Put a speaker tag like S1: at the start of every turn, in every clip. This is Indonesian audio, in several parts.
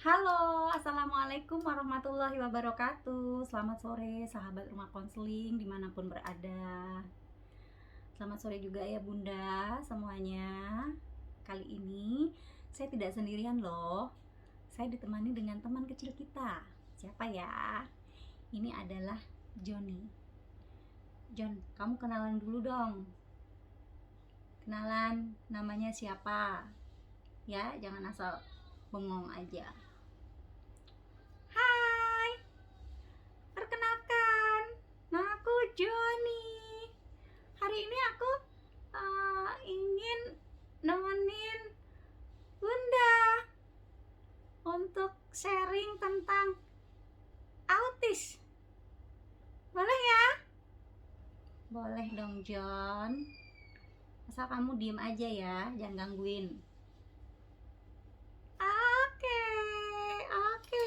S1: Halo, assalamualaikum warahmatullahi wabarakatuh. Selamat sore, sahabat rumah konseling dimanapun berada. Selamat sore juga ya Bunda semuanya. Kali ini saya tidak sendirian loh. Saya ditemani dengan teman kecil kita. Siapa ya? Ini adalah Joni. Jon, kamu kenalan dulu dong. Kenalan, namanya siapa? Ya, jangan asal bengong aja. Hai, perkenalkan, nama aku Joni. Hari ini aku ingin nemenin Bunda untuk sharing tentang autis. Boleh ya? Boleh dong, John. Asal kamu diem aja ya, jangan gangguin. Oke, oke.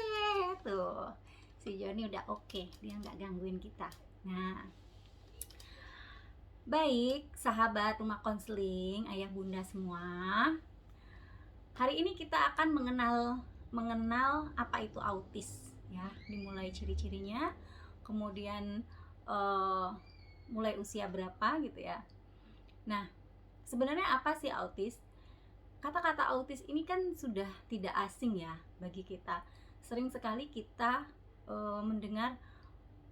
S1: Tuh, si Joni udah oke, dia nggak gangguin kita. Nah, baik, sahabat rumah konseling, ayah bunda semua. Hari ini kita akan mengenal apa itu autis, ya. Dimulai ciri-cirinya, kemudian mulai usia berapa gitu ya. Nah, sebenarnya apa sih autis? Kata-kata autis ini kan sudah tidak asing ya bagi kita. Sering sekali kita mendengar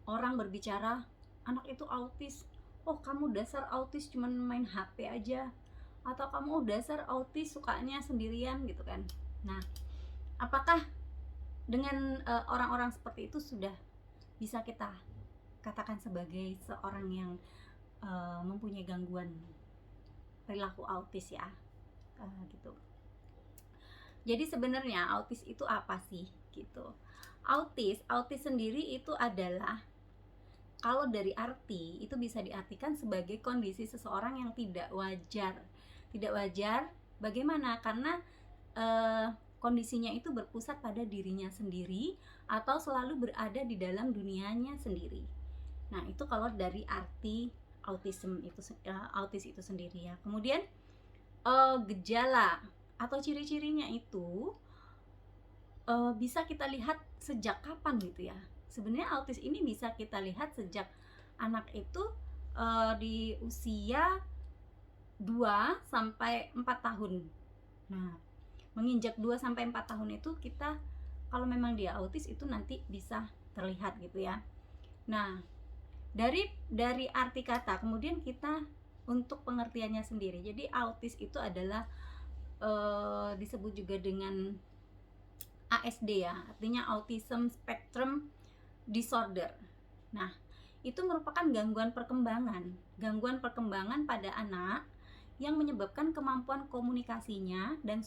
S1: orang berbicara, anak itu autis. Oh, kamu dasar autis cuman main HP aja. Atau kamu dasar autis sukanya sendirian gitu kan. Nah, apakah dengan orang-orang seperti itu sudah bisa kita katakan sebagai seorang yang mempunyai gangguan perilaku autis ya? Gitu. Jadi sebenarnya autis itu apa sih gitu? Autis sendiri itu adalah, kalau dari arti itu bisa diartikan sebagai kondisi seseorang yang tidak wajar. Tidak wajar bagaimana? Karena kondisinya itu berpusat pada dirinya sendiri atau selalu berada di dalam dunianya sendiri. Nah, itu kalau dari arti autis itu sendiri ya. Kemudian gejala atau ciri-cirinya itu bisa kita lihat sejak kapan gitu ya. Sebenarnya autis ini bisa kita lihat sejak anak itu di usia 2 sampai 4 tahun. Nah, menginjak 2 sampai 4 tahun itu kita, kalau memang dia autis itu nanti bisa terlihat gitu ya. Nah, dari arti kata, kemudian kita untuk pengertiannya sendiri. Jadi autis itu adalah disebut juga dengan ASD ya, artinya Autism Spectrum Disorder. Nah, itu merupakan gangguan perkembangan pada anak yang menyebabkan kemampuan komunikasinya dan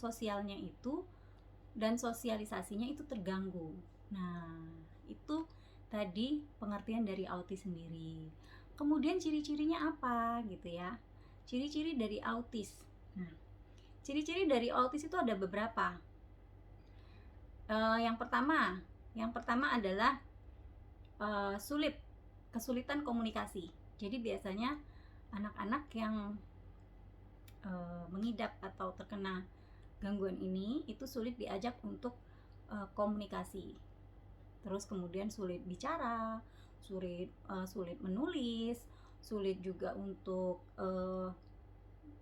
S1: sosialisasinya itu terganggu. Nah, itu tadi pengertian dari autis sendiri. Kemudian ciri-cirinya apa gitu ya? Ciri-ciri dari autis. Nah, ciri-ciri dari autis itu ada beberapa. Yang pertama adalah kesulitan komunikasi. Jadi biasanya anak-anak yang mengidap atau terkena gangguan ini itu sulit diajak untuk komunikasi. Terus kemudian sulit bicara, sulit menulis, sulit juga untuk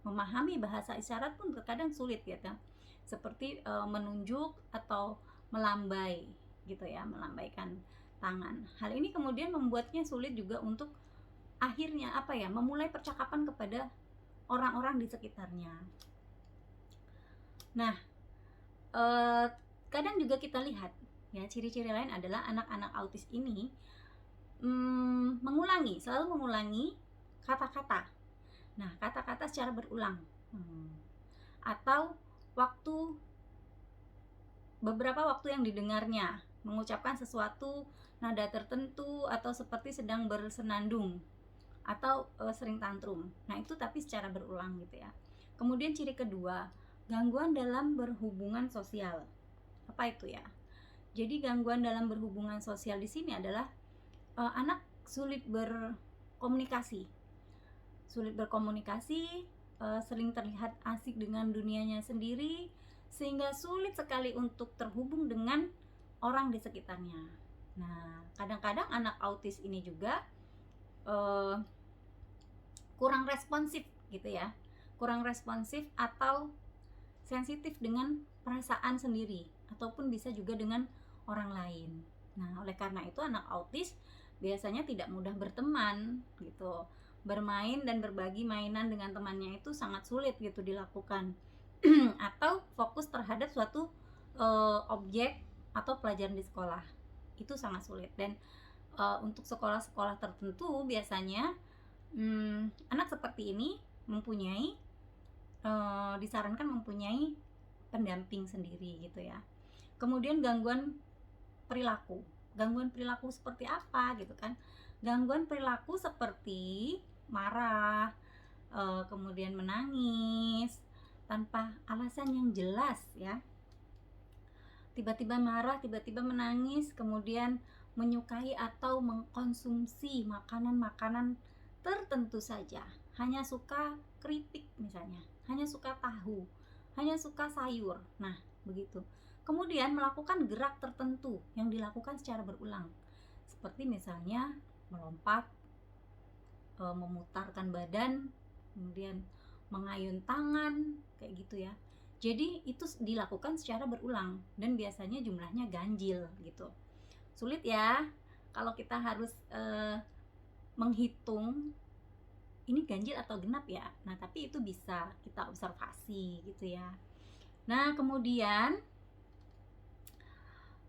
S1: memahami bahasa isyarat pun terkadang sulit ya kan. Seperti menunjuk atau melambai gitu ya, melambaikan tangan. Hal ini kemudian membuatnya sulit juga untuk akhirnya memulai percakapan kepada orang-orang di sekitarnya. Nah, kadang juga kita lihat ya, ciri-ciri lain adalah anak-anak autis ini selalu mengulangi kata-kata. Nah, kata-kata secara berulang. Atau beberapa waktu yang didengarnya mengucapkan sesuatu nada tertentu atau seperti sedang bersenandung atau sering tantrum. Nah, itu tapi secara berulang gitu ya. Kemudian ciri kedua, gangguan dalam berhubungan sosial. Apa itu ya? Jadi gangguan dalam berhubungan sosial di sini adalah anak sulit berkomunikasi. Sering terlihat asik dengan dunianya sendiri, sehingga sulit sekali untuk terhubung dengan orang di sekitarnya. Nah, kadang-kadang anak autis ini juga kurang responsif gitu ya, kurang responsif atau sensitif dengan perasaan sendiri ataupun bisa juga dengan orang lain. Nah, oleh karena itu anak autis biasanya tidak mudah berteman gitu. Bermain dan berbagi mainan dengan temannya itu sangat sulit gitu dilakukan. Atau fokus terhadap suatu objek atau pelajaran di sekolah. Itu sangat sulit. Dan untuk sekolah-sekolah tertentu biasanya anak seperti ini mempunyai disarankan mempunyai pendamping sendiri gitu ya. Kemudian gangguan perilaku seperti apa gitu kan? Gangguan perilaku seperti marah, kemudian menangis tanpa alasan yang jelas ya. Tiba-tiba marah, tiba-tiba menangis, kemudian menyukai atau mengkonsumsi makanan-makanan tertentu saja. Hanya suka keripik misalnya, hanya suka tahu, hanya suka sayur. Nah, begitu. Kemudian melakukan gerak tertentu yang dilakukan secara berulang. Seperti misalnya melompat, memutarkan badan, kemudian mengayun tangan, kayak gitu ya. Jadi itu dilakukan secara berulang dan biasanya jumlahnya ganjil gitu. Sulit ya kalau kita harus menghitung ini ganjil atau genap ya. Nah, tapi itu bisa kita observasi gitu ya. Nah, kemudian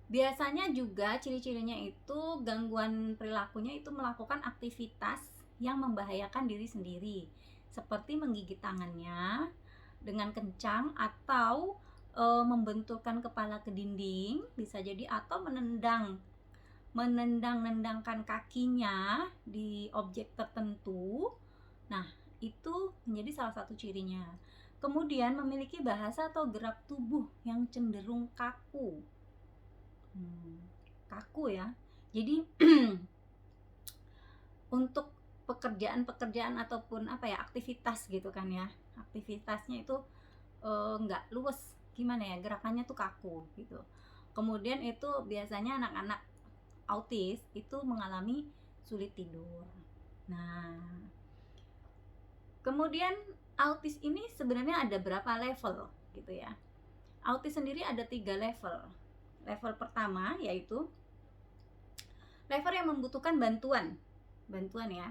S1: biasanya juga ciri-cirinya itu gangguan perilakunya itu melakukan aktivitas yang membahayakan diri sendiri, seperti menggigit tangannya dengan kencang atau membenturkan kepala ke dinding, bisa jadi, atau menendang-nendangkan kakinya di objek tertentu. Nah, itu menjadi salah satu cirinya. Kemudian memiliki bahasa atau gerak tubuh yang cenderung kaku. Kaku ya. Jadi untuk pekerjaan-pekerjaan ataupun apa ya, aktivitas gitu kan ya, aktivitasnya itu nggak luwes, gimana ya, gerakannya tuh kaku gitu. Kemudian itu biasanya anak-anak autis itu mengalami sulit tidur. Nah, kemudian autis ini sebenarnya ada berapa level gitu ya. Autis sendiri ada 3 level. Level pertama yaitu level yang membutuhkan bantuan ya.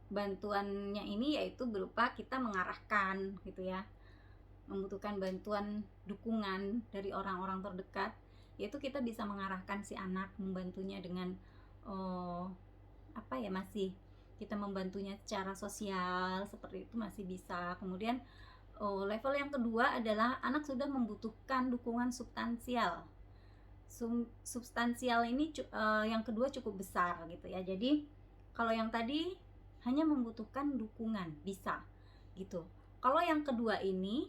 S1: Bantuannya ini yaitu berupa kita mengarahkan gitu ya, membutuhkan bantuan dukungan dari orang-orang terdekat, yaitu kita bisa mengarahkan si anak, membantunya dengan masih kita membantunya secara sosial, seperti itu masih bisa. Kemudian level yang kedua adalah anak sudah membutuhkan dukungan substansial. Substansial ini yang kedua cukup besar gitu ya. Jadi kalau yang tadi hanya membutuhkan dukungan, bisa gitu. Kalau yang kedua ini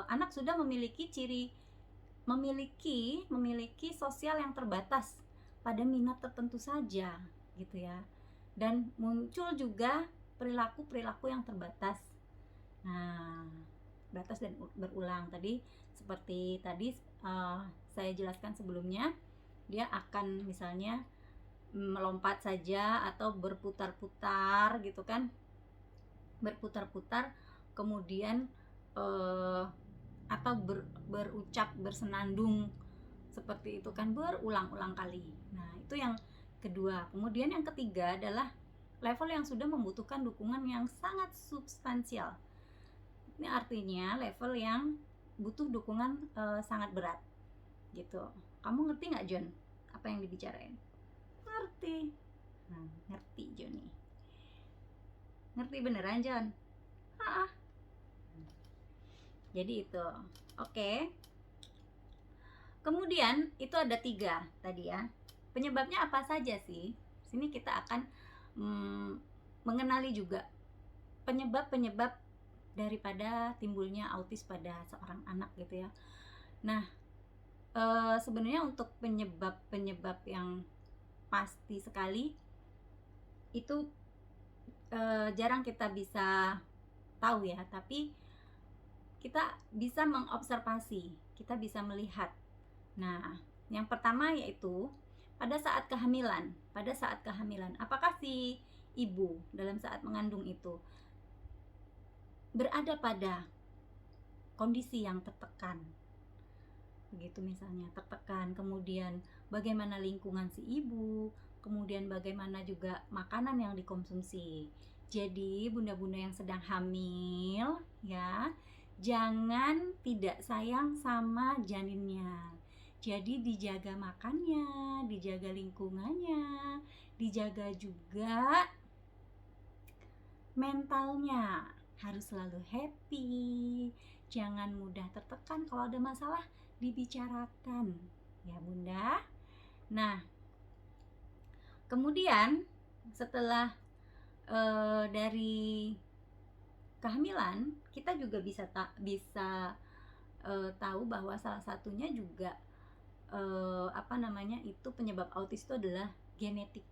S1: anak sudah memiliki memiliki sosial yang terbatas pada minat tertentu saja gitu ya, dan muncul juga perilaku yang terbatas. Nah, batas dan berulang tadi, seperti tadi saya jelaskan sebelumnya, dia akan misalnya melompat saja atau berputar-putar gitu kan, berputar-putar, kemudian atau berucap bersenandung seperti itu kan, berulang-ulang kali. Nah, itu yang kedua. Kemudian yang ketiga adalah level yang sudah membutuhkan dukungan yang sangat substansial. Ini artinya level yang butuh dukungan sangat berat gitu. Kamu ngerti nggak, John, apa yang dibicarain? Ngerti. Nah, ngerti John nih. Ngerti beneran, John? Jadi itu. Oke. Kemudian itu ada 3 tadi ya. Penyebabnya apa saja sih? Sini kita akan mengenali juga penyebab-penyebab daripada timbulnya autis pada seorang anak gitu ya. Nah, sebenarnya untuk penyebab yang pasti sekali itu jarang kita bisa tahu ya, tapi kita bisa mengobservasi, kita bisa melihat. Nah, yang pertama yaitu pada saat kehamilan. Pada saat kehamilan, apakah si ibu dalam saat mengandung itu berada pada kondisi yang tertekan? Begitu misalnya, tertekan, kemudian bagaimana lingkungan si ibu, kemudian bagaimana juga makanan yang dikonsumsi. Jadi bunda-bunda yang sedang hamil ya, jangan tidak sayang sama janinnya. Jadi dijaga makannya, dijaga lingkungannya, dijaga juga mentalnya. Harus selalu happy, jangan mudah tertekan. Kalau ada masalah dibicarakan ya bunda. Nah, kemudian setelah dari kehamilan, kita juga bisa tahu bahwa salah satunya juga itu penyebab autis itu adalah genetik.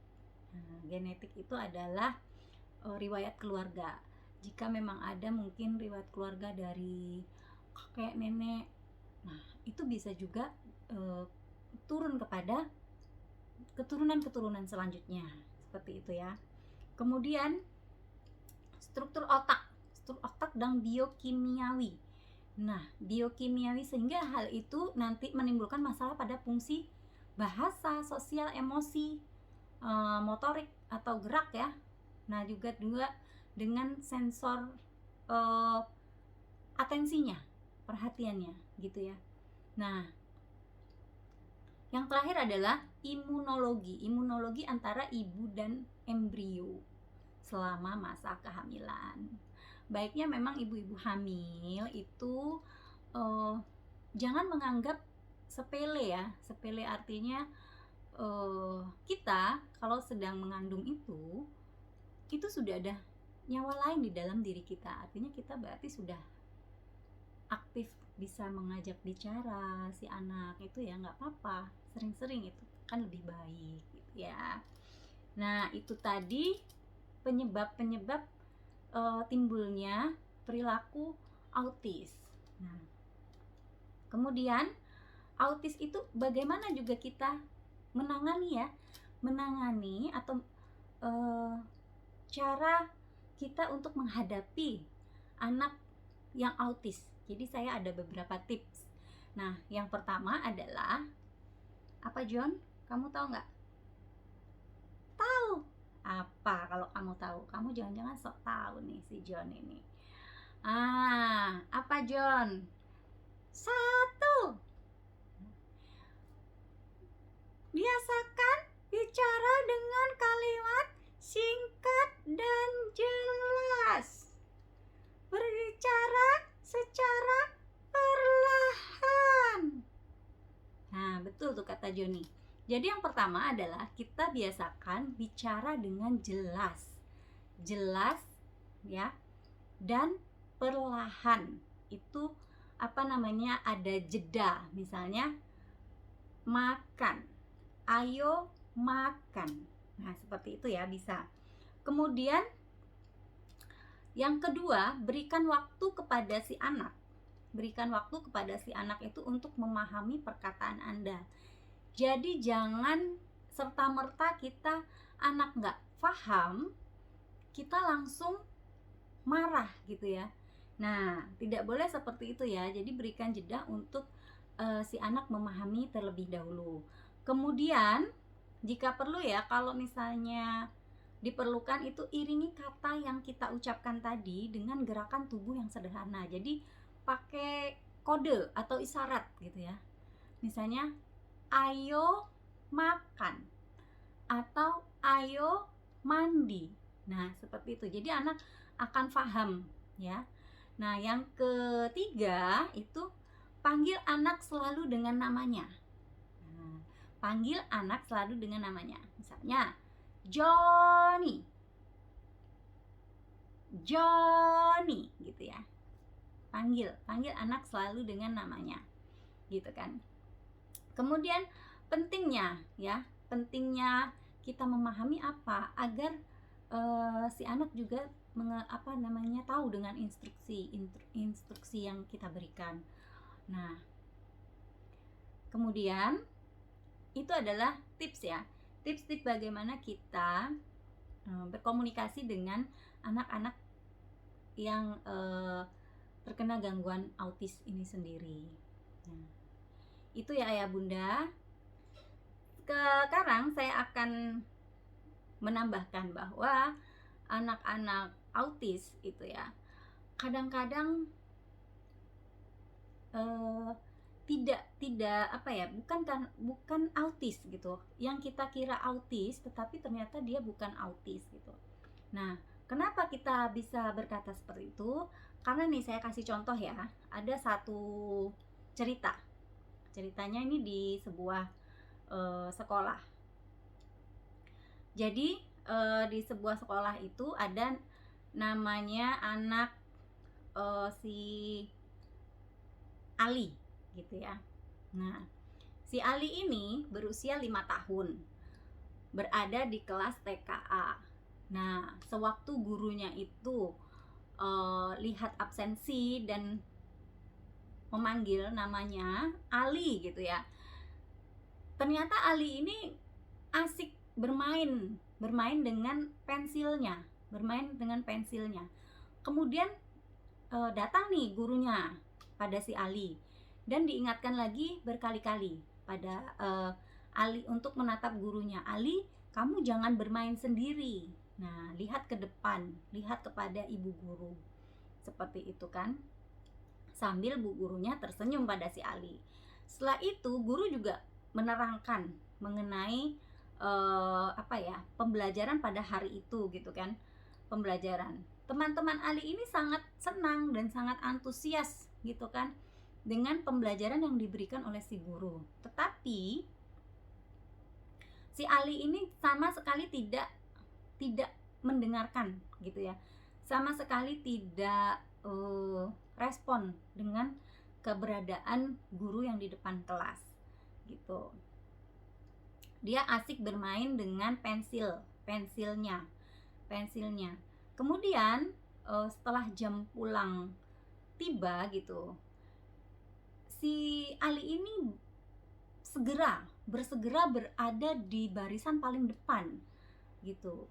S1: Nah, genetik itu adalah riwayat keluarga. Jika memang ada mungkin riwayat keluarga dari kakek nenek, nah itu bisa juga turun kepada keturunan selanjutnya, seperti itu ya. Kemudian struktur otak dan biokimiawi. Nah, biokimiawi, sehingga hal itu nanti menimbulkan masalah pada fungsi bahasa, sosial, emosi, motorik atau gerak ya. Nah, juga dengan sensor atensinya, perhatiannya gitu ya. Nah, yang terakhir adalah imunologi antara ibu dan embrio selama masa kehamilan. Baiknya memang ibu-ibu hamil itu jangan menganggap sepele ya. Sepele artinya kita kalau sedang mengandung itu sudah ada nyawa lain di dalam diri kita. Artinya kita berarti sudah aktif, bisa mengajak bicara si anak itu ya, nggak apa-apa, sering-sering itu kan lebih baik gitu ya. Nah, itu tadi penyebab timbulnya perilaku autis. Nah, kemudian autis itu bagaimana juga kita menangani atau cara kita untuk menghadapi anak yang autis. Jadi saya ada beberapa tips. Nah, yang pertama adalah apa, John? Kamu tahu nggak? Tahu. Apa kalau kamu tahu? Kamu jangan-jangan sok tahu nih si John ini. Apa John? 1. Biasakan bicara dengan kalimat singkat dan jelas. Berbicara secara perlahan. Nah, betul tuh kata Joni. Jadi yang pertama adalah kita biasakan bicara dengan jelas ya, dan perlahan. Itu ada jeda. Misalnya makan, ayo makan. Nah, seperti itu ya, bisa. Kemudian yang kedua, berikan waktu kepada si anak. Berikan waktu kepada si anak itu untuk memahami perkataan Anda. Jadi jangan serta-merta kita anak nggak paham, kita langsung marah gitu ya. Nah, tidak boleh seperti itu ya. Jadi berikan jeda untuk si anak memahami terlebih dahulu. Kemudian jika perlu ya, kalau misalnya diperlukan, itu iringi kata yang kita ucapkan tadi dengan gerakan tubuh yang sederhana. Jadi pakai kode atau isyarat gitu ya. Misalnya ayo makan atau ayo mandi. Nah, seperti itu. Jadi anak akan paham ya. Nah, yang ketiga itu panggil anak selalu dengan namanya. Nah, panggil anak selalu dengan namanya. Misalnya Johnny gitu ya. Panggil anak selalu dengan namanya. Gitu kan. Kemudian pentingnya kita memahami apa agar si anak juga tahu dengan instruksi yang kita berikan. Nah, kemudian itu adalah tips ya, tips-tips bagaimana kita berkomunikasi dengan anak-anak yang terkena gangguan autis ini sendiri. Nah, itu ya Ayah Bunda. Sekarang saya akan menambahkan bahwa anak-anak autis itu ya kadang-kadang bukan autis gitu, yang kita kira autis tetapi ternyata dia bukan autis gitu. Nah, kenapa kita bisa berkata seperti itu? Karena nih saya kasih contoh ya, ada satu ceritanya ini di sebuah sekolah. Jadi di sebuah sekolah itu ada namanya anak si Ali gitu ya. Nah, si Ali ini berusia 5 tahun, berada di kelas TKA. Nah, sewaktu gurunya itu lihat absensi dan memanggil namanya Ali gitu ya, ternyata Ali ini asik bermain dengan pensilnya. Kemudian datang nih gurunya pada si Ali dan diingatkan lagi berkali-kali pada Ali untuk menatap gurunya. Ali, kamu jangan bermain sendiri. Nah, lihat ke depan, lihat kepada ibu guru. Seperti itu kan. Sambil bu gurunya tersenyum pada si Ali. Setelah itu guru juga menerangkan mengenai pembelajaran pada hari itu gitu kan. Pembelajaran. Teman-teman Ali ini sangat senang dan sangat antusias gitu kan dengan pembelajaran yang diberikan oleh si guru. Tetapi si Ali ini sama sekali tidak mendengarkan gitu ya. Sama sekali tidak respon dengan keberadaan guru yang di depan kelas gitu. Dia asik bermain dengan pensilnya. Kemudian setelah jam pulang tiba gitu, si Ali ini bersegera berada di barisan paling depan gitu.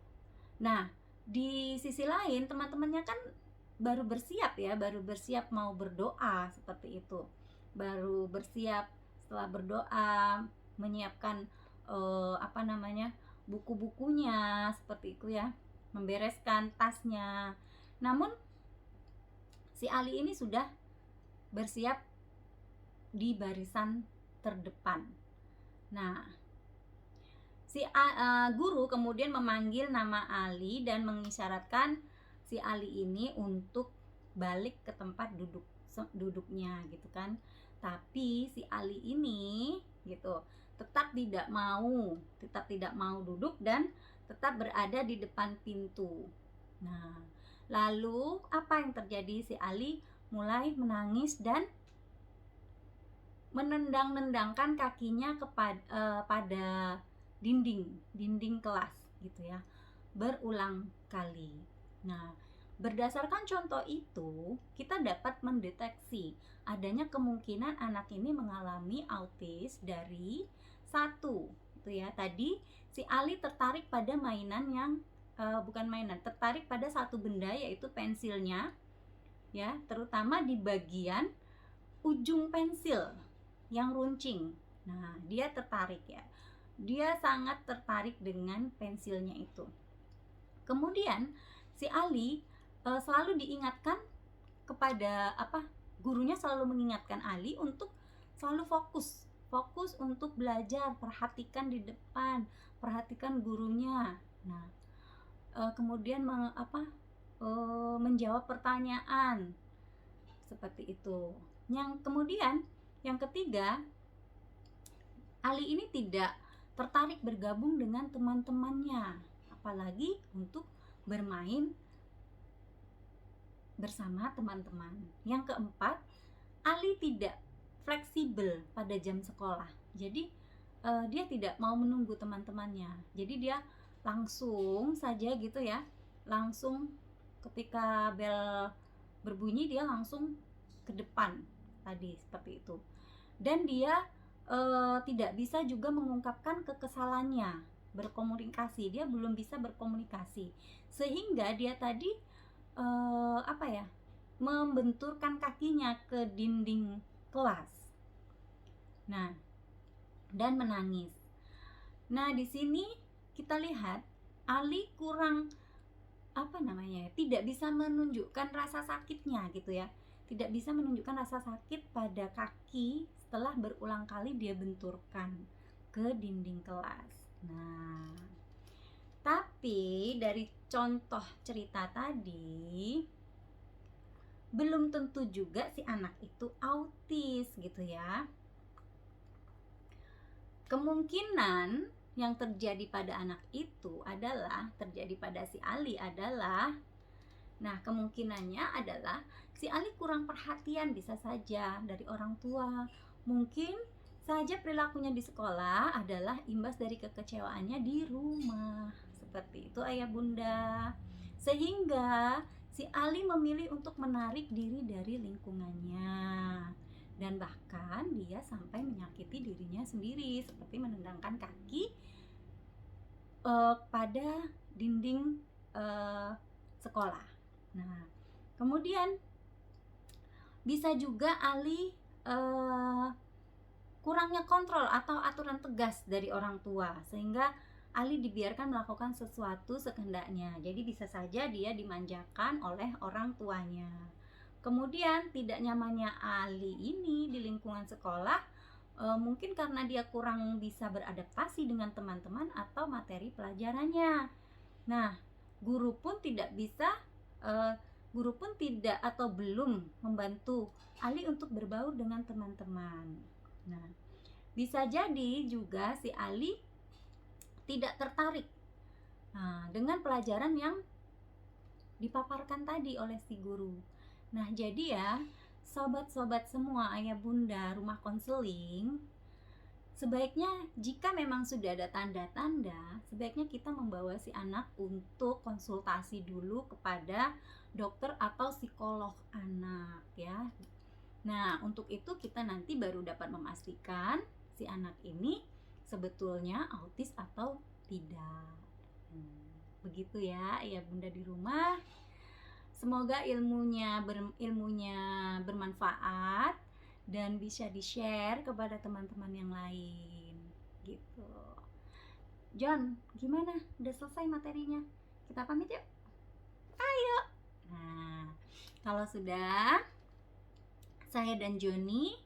S1: Nah, di sisi lain teman-temannya kan baru bersiap mau berdoa seperti itu. Baru bersiap, setelah berdoa menyiapkan buku-bukunya seperti itu ya, membereskan tasnya. Namun si Ali ini sudah bersiap di barisan terdepan. Nah, si guru kemudian memanggil nama Ali dan mengisyaratkan si Ali ini untuk balik ke tempat duduknya gitu kan. Tapi si Ali ini gitu tetap tidak mau duduk dan tetap berada di depan pintu. Nah, lalu apa yang terjadi? Si Ali mulai menangis dan menendang-nendangkan kakinya pada dinding kelas gitu ya, berulang kali. Nah, berdasarkan contoh itu kita dapat mendeteksi adanya kemungkinan anak ini mengalami autis dari satu itu ya, tadi si Ali tertarik pada mainan yang tertarik pada satu benda yaitu pensilnya ya, terutama di bagian ujung pensil yang runcing. Nah, dia tertarik ya. Dia sangat tertarik dengan pensilnya itu. Kemudian si Ali selalu diingatkan kepada gurunya selalu mengingatkan Ali untuk selalu fokus untuk belajar, perhatikan di depan, perhatikan gurunya. Nah, kemudian menjawab pertanyaan seperti itu. Yang ketiga, Ali ini tidak tertarik bergabung dengan teman-temannya, apalagi untuk bermain bersama teman-teman. Yang keempat, Ali tidak fleksibel pada jam sekolah. Jadi dia tidak mau menunggu teman-temannya. Jadi dia langsung saja gitu ya, langsung ketika bel berbunyi dia langsung ke depan tadi seperti itu. Dan dia tidak bisa juga mengungkapkan kekesalannya, berkomunikasi, dia belum bisa berkomunikasi, sehingga dia tadi membenturkan kakinya ke dinding kelas. Nah, dan menangis. Nah, di sini kita lihat Ali kurang tidak bisa menunjukkan rasa sakitnya gitu ya. Tidak bisa menunjukkan rasa sakit pada kaki setelah berulang kali dia benturkan ke dinding kelas. Nah, tapi dari contoh cerita tadi belum tentu juga si anak itu autis gitu ya. Kemungkinan yang terjadi pada anak itu adalah terjadi pada si Ali adalah, nah kemungkinannya adalah si Ali kurang perhatian bisa saja dari orang tua. Mungkin saja perilakunya di sekolah adalah imbas dari kekecewaannya di rumah. Seperti itu ayah bunda. Sehingga si Ali memilih untuk menarik diri dari lingkungannya. Dan bahkan dia sampai menyakiti dirinya sendiri seperti menendangkan kaki pada dinding sekolah. Nah, kemudian bisa juga Ali kurangnya kontrol atau aturan tegas dari orang tua, sehingga Ali dibiarkan melakukan sesuatu sekehendaknya. Jadi bisa saja dia dimanjakan oleh orang tuanya. Kemudian tidak nyamannya Ali ini di lingkungan sekolah mungkin karena dia kurang bisa beradaptasi dengan teman-teman atau materi pelajarannya. Nah, guru pun tidak atau belum membantu Ali untuk berbaur dengan teman-teman. Nah, bisa jadi juga si Ali tidak tertarik dengan pelajaran yang dipaparkan tadi oleh si guru. Nah, jadi ya, sobat-sobat semua, ayah bunda rumah konseling, sebaiknya jika memang sudah ada tanda-tanda, sebaiknya kita membawa si anak untuk konsultasi dulu kepada dokter atau psikolog anak ya. Nah, untuk itu kita nanti baru dapat memastikan si anak ini sebetulnya autis atau tidak. Begitu ya, ayah bunda di rumah. Semoga ilmunya bermanfaat dan bisa di-share kepada teman-teman yang lain gitu. John, gimana? Udah selesai materinya? Kita pamit yuk. Ayo. Nah, kalau sudah, saya dan Joni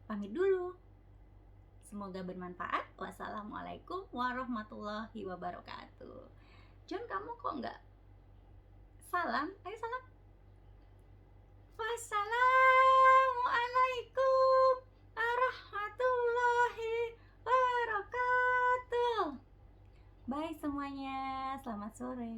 S1: pamit dulu. Semoga bermanfaat. Wassalamualaikum warahmatullahi wabarakatuh. John, kamu kok enggak salam? Ayo salam. Wassalamualaikum warahmatullahi wabarakatuh. Bye semuanya, selamat sore.